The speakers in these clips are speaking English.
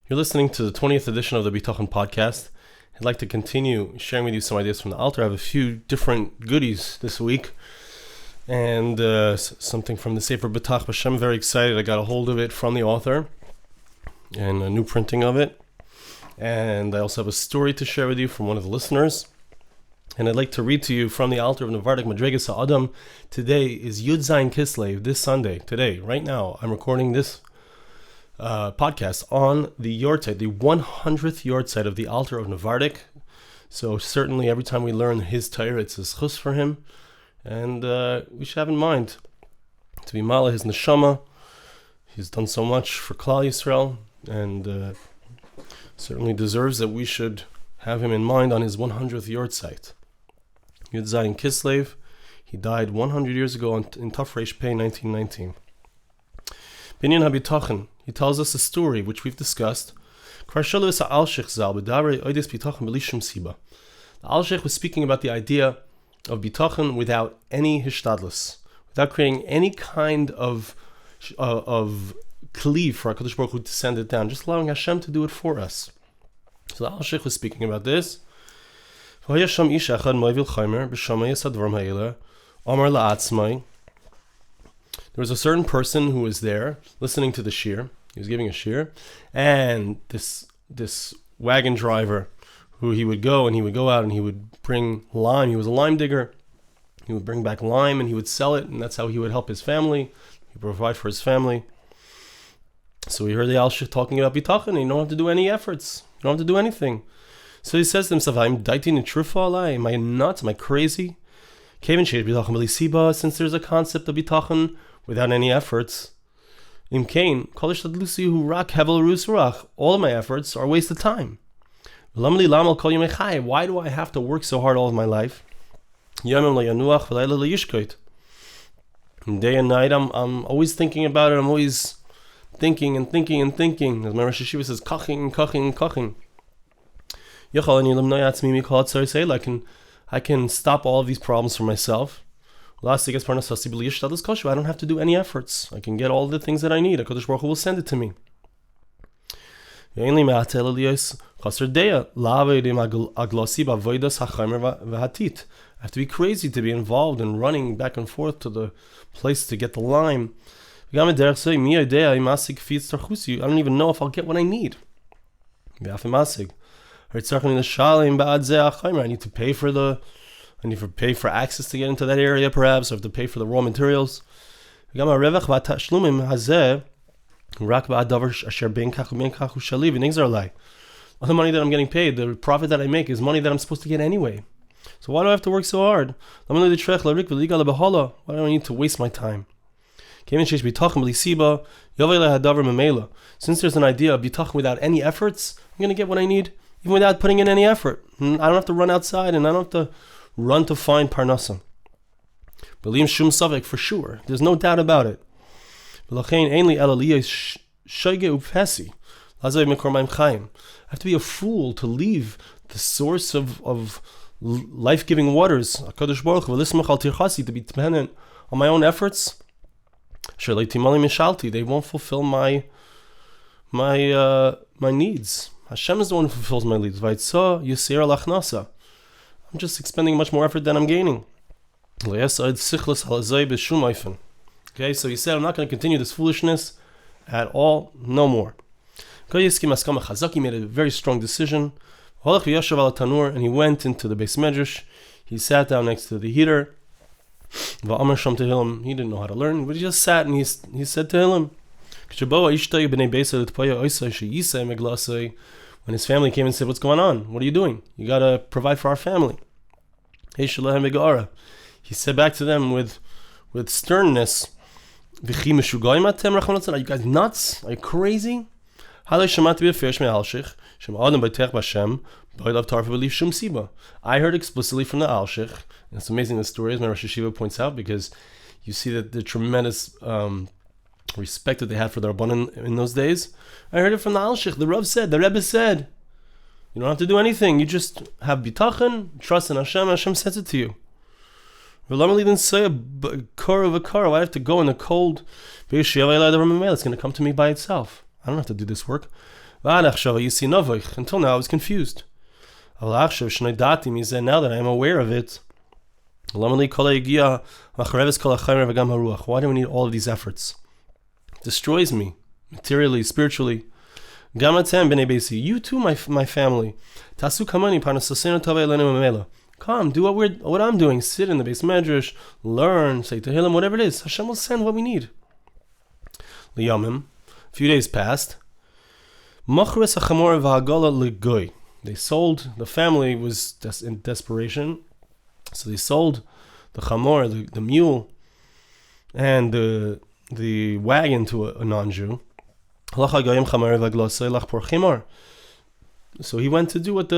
You're listening to the 20th edition of the Bitachon Podcast. I'd like to continue sharing with you some ideas from the Alter. I have a few different goodies this week and something from the Sefer Bitachon. I'm very excited. I got a hold of it from the author and a new printing of it. And I also have a story to share with you from one of the listeners. And I'd like to read to you from the Alter of Novardok, Madregas Ha'adam. Today is Yud Zayin Kislev, this Sunday. Today, right now, I'm recording this podcast on the Yahrtzeit, the 100th Yahrtzeit of the Alter of Novardok. So certainly every time we learn his Torah, it's a schus for him. And we should have in mind to be Mala, his neshama. He's done so much for Klal Yisrael, and certainly deserves that we should have him in mind on his 100th Yahrtzeit. Yud Zayin Kislev. He died 100 years ago in Tafresh Pei 1919. Binyan HaBitachon. He tells us a story which we've discussed. The Al-Sheikh was speaking about the idea of Bitachon without any hishtadlus, without creating any kind of cleave for HaKadosh Baruch Hu to send it down, just allowing Hashem to do it for us. So the Al-Sheikh was speaking about this. There was a certain person who was there listening to the shir. He was giving a shir, and this wagon driver, who he would go out and he would bring lime. He was a lime digger. He would bring back lime and he would sell it, and that's how he would help his family. He would provide for his family. So he heard the Al-Sheikh talking about Bitachon, and you don't have to do any efforts. You don't have to do anything. So he says to himself, "I'm daitin and trufa alai. Am I nuts? Am I crazy? Since there's a concept of Bitachon without any efforts, all of my efforts are a waste of time. Why do I have to work so hard all of my life? Day and night I'm always thinking about it. I'm always thinking and thinking and thinking. As my Rosh Hashiva says, kaching. I can stop all of these problems for myself. I don't have to do any efforts. I can get all the things that I need. HaKadosh Baruch Hu will send it to me. I have to be crazy to be involved in running back and forth to the place to get the lime. I don't even know if I'll get what I need. I need to pay for access to get into that area, perhaps, or have to pay for the raw materials. All the money that I'm getting paid, the profit that I make, is money that I'm supposed to get anyway. So why do I have to work so hard? Why do I need to waste my time? Since there's an idea of Bitachon without any efforts, I'm going to get what I need, even without putting in any effort. I don't have to run outside, and I don't have to run to find parnasa. Believe shum savek, for sure. There's no doubt about it. I have to be a fool to leave the source of life-giving waters, HaKadosh Baruch Hu, to be dependent on my own efforts. They won't fulfill my needs. Hashem is the one who fulfills my needs. I'm just expending much more effort than I'm gaining. Okay, so he said, I'm not going to continue this foolishness at all, no more. He made a very strong decision, and he went into the Beis Medrash. He sat down next to the heater. He didn't know how to learn, but he just sat and he said to him, when his family came and said, "What's going on? What are you doing? You got to provide for our family." He said back to them with sternness, "Are you guys nuts? Are you crazy? I heard explicitly from the Al-Sheikh," and it's amazing the story, as my Rosh Hashiva points out, because you see that the tremendous respect that they had for the Rabbanan in those days. I heard it from the Al-Sheikh. The Rav said, the Rebbe said, you don't have to do anything. You just have Bitachon, trust in Hashem, Hashem sends it to you. Why didn't say a car of a car? Why do I have to go in the cold? It's going to come to me by itself. I don't have to do this work. Until now I was confused. Now that I am aware of it, why do we need all of these efforts? It destroys me, materially, spiritually. You too, my family. Come, do what I'm doing. Sit in the base medrash, learn, say Tehillim, whatever it is. Hashem will send what we need. A few days passed. They sold, the family was in desperation, so they sold the chamor, the mule, and the wagon to a non-Jew. So he went to do what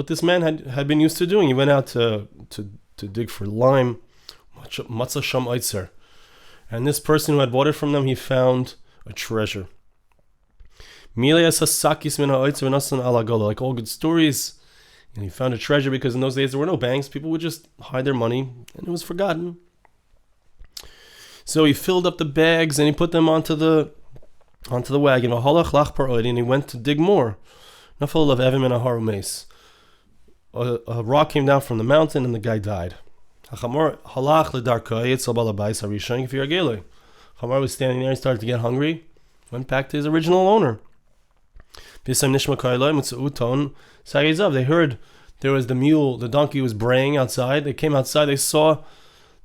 this man had been used to doing. He went out to dig for lime, matzah sham oitzer. And this person who had bought it from them, he found a treasure. Like all good stories. And he found a treasure because in those days there were no banks. People would just hide their money and it was forgotten. So he filled up the bags and he put them onto the wagon. And he went to dig more. A rock came down from the mountain and the guy died. Chamar was standing there and started to get hungry. Went back to his original owner. They heard there was the mule, the donkey was braying outside. They came outside, they saw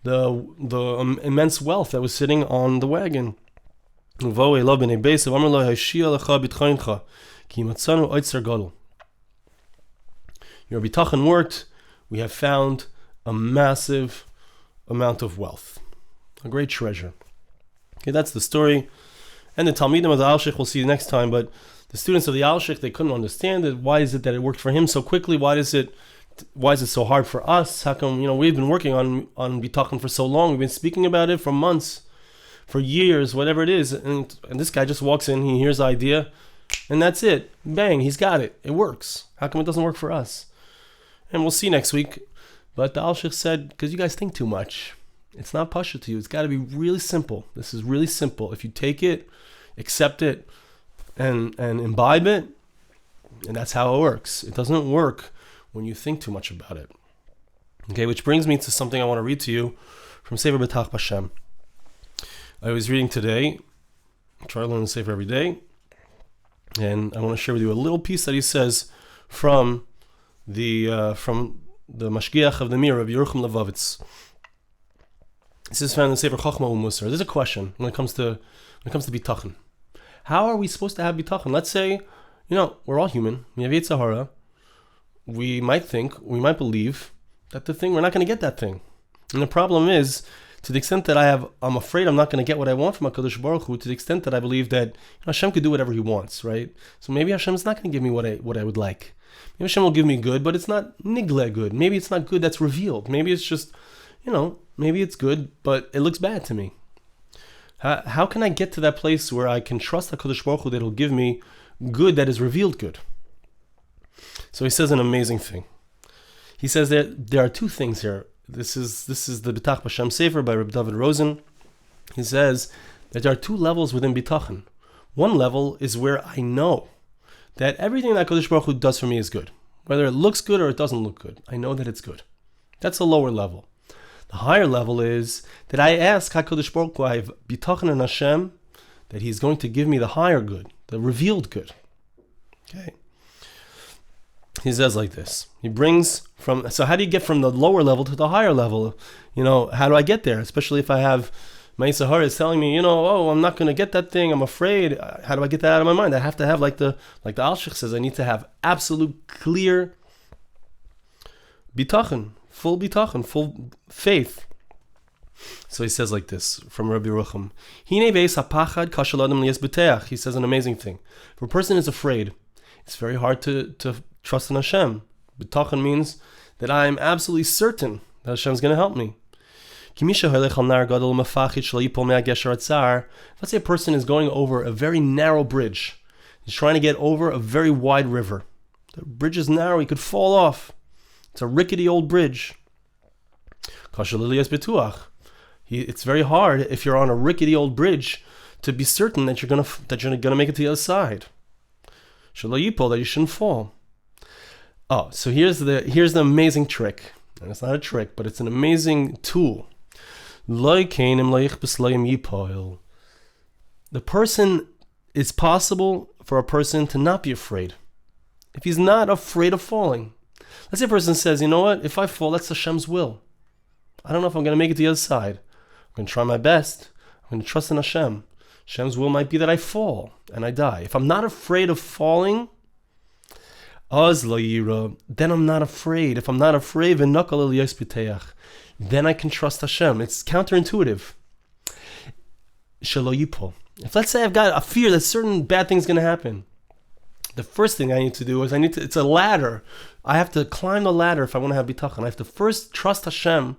the immense wealth that was sitting on the wagon. Your bitachon worked. We have found a massive amount of wealth, a great treasure. Okay, that's the story. And the Talmidim of the Alshich we'll see next time, but the students of the Alshich, they couldn't understand it. Why is it that it worked for him so quickly? Why is it so hard for us? How come, we've been working on Bitachon for so long. We've been speaking about it for months, for years, whatever it is. And this guy just walks in, he hears the idea, and that's it. Bang, he's got it. It works. How come it doesn't work for us? And we'll see next week. But the Alshich said, because you guys think too much. It's not pasha to you. It's got to be really simple. This is really simple. If you take it, accept it, and imbibe it, and that's how it works. It doesn't work when you think too much about it. Okay, which brings me to something I want to read to you from Sefer B'tach B'Shem. I was reading today. I try to learn the Sefer every day, and I want to share with you a little piece that he says from the Mashgiach of the Mir, R Yeruchem Levovitz. This is found in the Sefer Chochmah U'Musar. There's a question when it comes to Bitachon. How are we supposed to have Bitachon? Let's say, we're all human. We have Yetzer Hara. We might believe that the thing, we're not going to get that thing. And the problem is, to the extent that I'm afraid I'm not going to get what I want from HaKadosh Baruch Hu, to the extent that I believe that Hashem could do whatever He wants, right? So maybe Hashem's not going to give me what I would like. Maybe Hashem will give me good, but it's not nigle good. Maybe it's not good that's revealed. Maybe it's just, maybe it's good, but it looks bad to me. How can I get to that place where I can trust HaKadosh Baruch Hu that He'll give me good that is revealed good? So he says an amazing thing. He says that there are two things here. This is the Bitach B'Shem Sefer by Reb David Rosen. He says that there are two levels within Bitachon. One level is where I know that everything that HaKadosh Baruch Hu does for me is good. Whether it looks good or it doesn't look good, I know that it's good. That's a lower level. The higher level is that I ask HaKadosh Baruch Hu, I have Bitachon in Hashem, that He's going to give me the higher good, the revealed good. Okay. He says like this. So how do you get from the lower level to the higher level? How do I get there? Especially if I have my Yetzer Hara is telling me, I'm not going to get that thing. I'm afraid. How do I get that out of my mind? I have to have, like the Alshich says, I need to have absolute, clear Bitachon, full faith. So he says like this from Rabbi Yeruchem. He says an amazing thing. If a person is afraid, it's very hard to trust in Hashem. Bitachon means that I am absolutely certain that Hashem is going to help me. Let's say a person is going over a very narrow bridge. He's trying to get over a very wide river. The bridge is narrow, he could fall off. It's a rickety old bridge. It's very hard if you're on a rickety old bridge to be certain that you're gonna make it to the other side. Shelo yipol, that you shouldn't fall. Oh, so here's the amazing trick. And it's not a trick, but it's an amazing tool. The person, it's possible for a person to not be afraid. If he's not afraid of falling. Let's say a person says, you know what, if I fall, that's Hashem's will. I don't know if I'm going to make it to the other side. I'm going to try my best. I'm going to trust in Hashem. Hashem's will might be that I fall and I die. If I'm not afraid of falling, then I'm not afraid. If I'm not afraid, then I can trust Hashem. It's counterintuitive. If let's say I've got a fear that certain bad things going to happen, the first thing I need to do is it's a ladder. I have to climb the ladder if I want to have bitachon. I have to first trust Hashem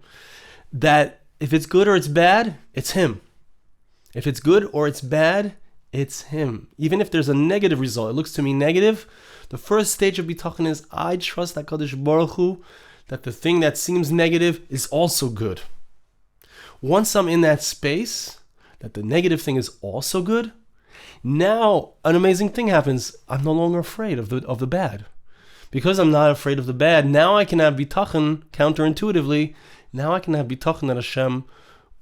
that if it's good or it's bad, it's Him. If it's good or it's bad, it's Him. Even if there's a negative result, it looks to me negative, the first stage of bitachon is I trust that HaKadosh Baruch Hu, that the thing that seems negative is also good. Once I'm in that space, that the negative thing is also good, now an amazing thing happens. I'm no longer afraid of the bad. Because I'm not afraid of the bad, now I can have bitachon counterintuitively. Now I can have bitachon that Hashem,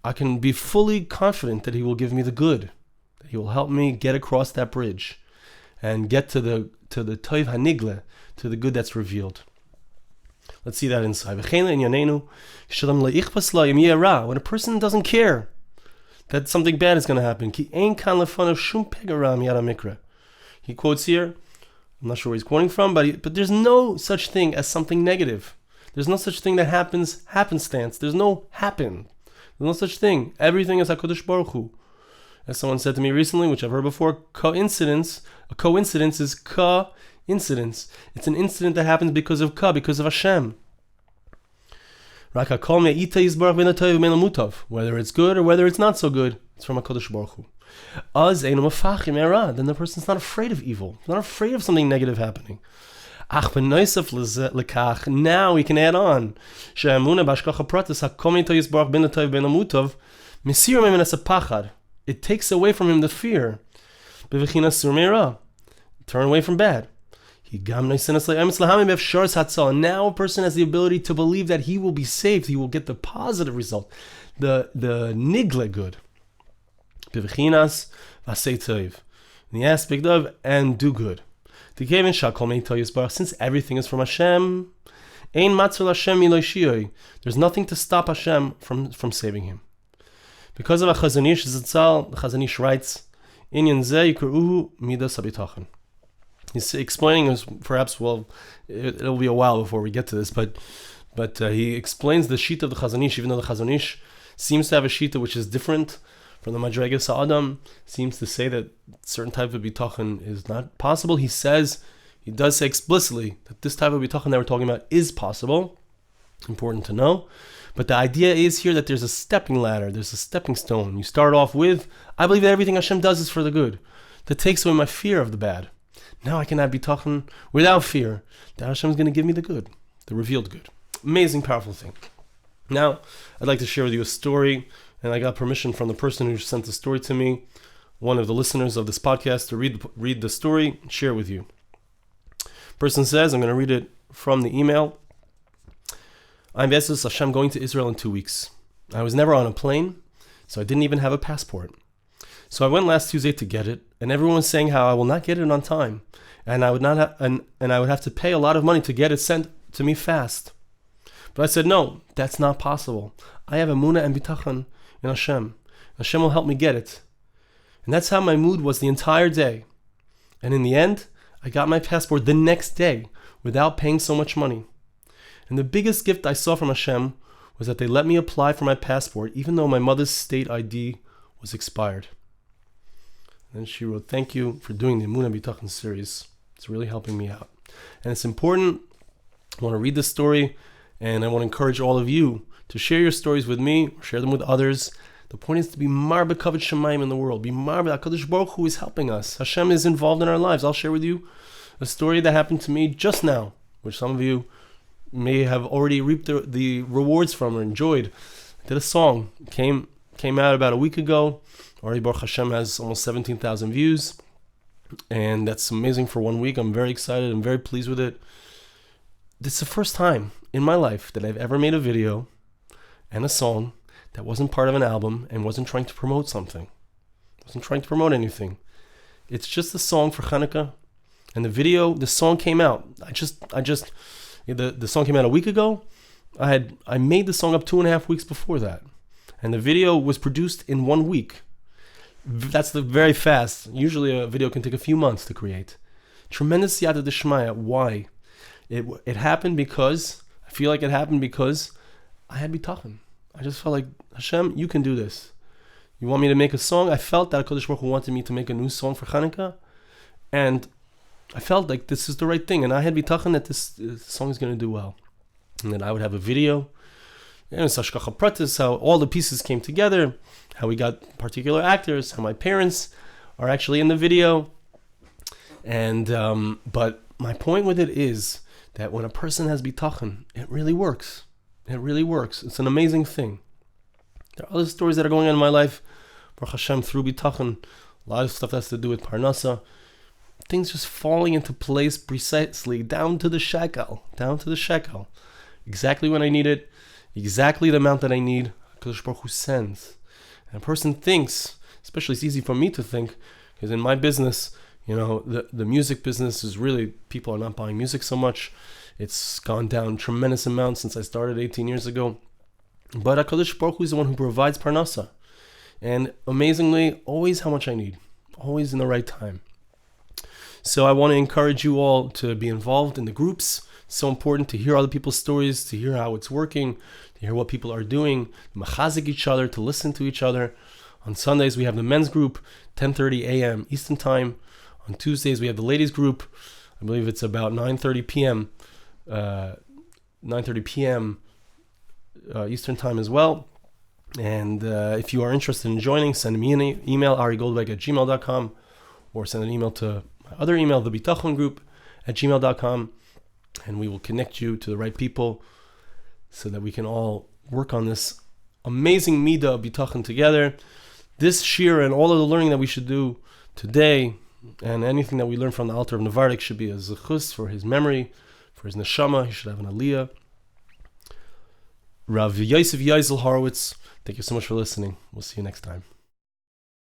I can be fully confident that He will give me the good. That He will help me get across that bridge and get to the toiv hanigle, to the good that's revealed. Let's see that inside. When a person doesn't care that something bad is going to happen, he quotes here, I'm not sure where he's quoting from, but there's no such thing as something negative. There's no such thing that happens happenstance. There's no happen. There's no such thing. Everything is HaKadosh Baruch Hu. As someone said to me recently, which I've heard before, coincidence. A coincidence is ka-incidence. It's an incident that happens because of because of Hashem. Whether it's good or whether it's not so good, it's from HaKadosh Baruch Hu. Then the person's not afraid of evil. He's not afraid of something negative happening. Now we can add on. It takes away from him the fear. Turn away from bad. Now a person has the ability to believe that he will be saved. He will get the positive result, the nigle good. In the aspect of and do good. Since everything is from Hashem, there's nothing to stop Hashem from saving him. Because of a Chazon Ish Zatzal, the Chazon Ish writes, Inyan zeh yikruhu midas habitachon. He's explaining, perhaps, it'll be a while before we get to this, but he explains the shita of the Chazon Ish, even though the Chazon Ish seems to have a shita which is different from the Madregas Ha'adam, seems to say that certain type of bitachon is not possible. He does say explicitly that this type of bitachon that we're talking about is possible. Important to know. But the idea is here that there's a stepping ladder, there's a stepping stone. You start off with, I believe that everything Hashem does is for the good. That takes away my fear of the bad. Now I can have bitachon without fear that Hashem is going to give me the good, the revealed good. Amazing, powerful thing. Now, I'd like to share with you a story, and I got permission from the person who sent the story to me, one of the listeners of this podcast, to read the story and share with you. Person says, I'm going to read it from the email. I'm Be'ezus Hashem going to Israel in 2 weeks. I was never on a plane, so I didn't even have a passport. So I went last Tuesday to get it, and everyone was saying how I will not get it on time, and I would not and I would have to pay a lot of money to get it sent to me fast. But I said, no, that's not possible. I have emunah and bitachon in Hashem. Hashem will help me get it. And that's how my mood was the entire day. And in the end, I got my passport the next day without paying so much money. And the biggest gift I saw from Hashem was that they let me apply for my passport even though my mother's state ID was expired. And then she wrote, thank you for doing the Emunah Bitachon series. It's really helping me out. And it's important. I want to read this story, and I want to encourage all of you to share your stories with me, or share them with others. The point is to be marbe kavod shamayim in the world. Be marbe. HaKadosh Baruch Hu is helping us. Hashem is involved in our lives. I'll share with you a story that happened to me just now, which some of you may have already reaped the rewards from or enjoyed. I did a song. Came out about a week ago. Already Baruch Hashem has almost 17,000 views. And that's amazing for 1 week. I'm very excited. I'm very pleased with it. This is the first time in my life that I've ever made a video and a song that wasn't part of an album and wasn't trying to promote something. Wasn't trying to promote anything. It's just a song for Hanukkah. And the song came out. The song came out a week ago. I made the song up 2.5 weeks before that. And the video was produced in 1 week. That's very fast. Usually a video can take a few months to create. Tremendous yada d'shmaya. Why? It happened because, I feel like it happened because I had bitachon. I just felt like, Hashem, you can do this. You want me to make a song? I felt that HaKadosh Baruch Hu wanted me to make a new song for Hanukkah. And I felt like this is the right thing. And I had bitachon that this song is going to do well. And then I would have a video. And it's hashgacha pratis, how all the pieces came together, how we got particular actors, how my parents are actually in the video. And but my point with it is that when a person has bitachon, it really works. It really works. It's an amazing thing. There are other stories that are going on in my life, Baruch Hashem, through bitachon. A lot of stuff has to do with parnasa. Things just falling into place precisely, down to the shekel. Exactly when I need it, exactly the amount that I need, HaKadosh Baruch Hu sends. And a person thinks, especially it's easy for me to think, because in my business, the music business is really, people are not buying music so much. It's gone down tremendous amounts since I started 18 years ago. But HaKadosh Baruch Hu is the one who provides parnasa. And amazingly, always how much I need. Always in the right time. So I want to encourage you all to be involved in the groups. It's so important to hear other people's stories, to hear how it's working, to hear what people are doing, to machazik each other, to listen to each other. On Sundays, we have the men's group, 10:30 a.m. Eastern Time. On Tuesdays, we have the ladies group. I believe it's about 9:30 p.m. 9:30 p.m. Eastern Time as well. And if you are interested in joining, send me an email, arigoldberg@gmail.com, or send an email to my other email, the Bitachon Group @gmail.com, and we will connect you to the right people so that we can all work on this amazing midah of Bitachon together. This shir and all of the learning that we should do today, and anything that we learn from the Alter of Novardok, should be a zechus for his memory, for his neshama. He should have an aliyah. Rav Yosef Yaisel Horowitz, thank you so much for listening. We'll see you next time.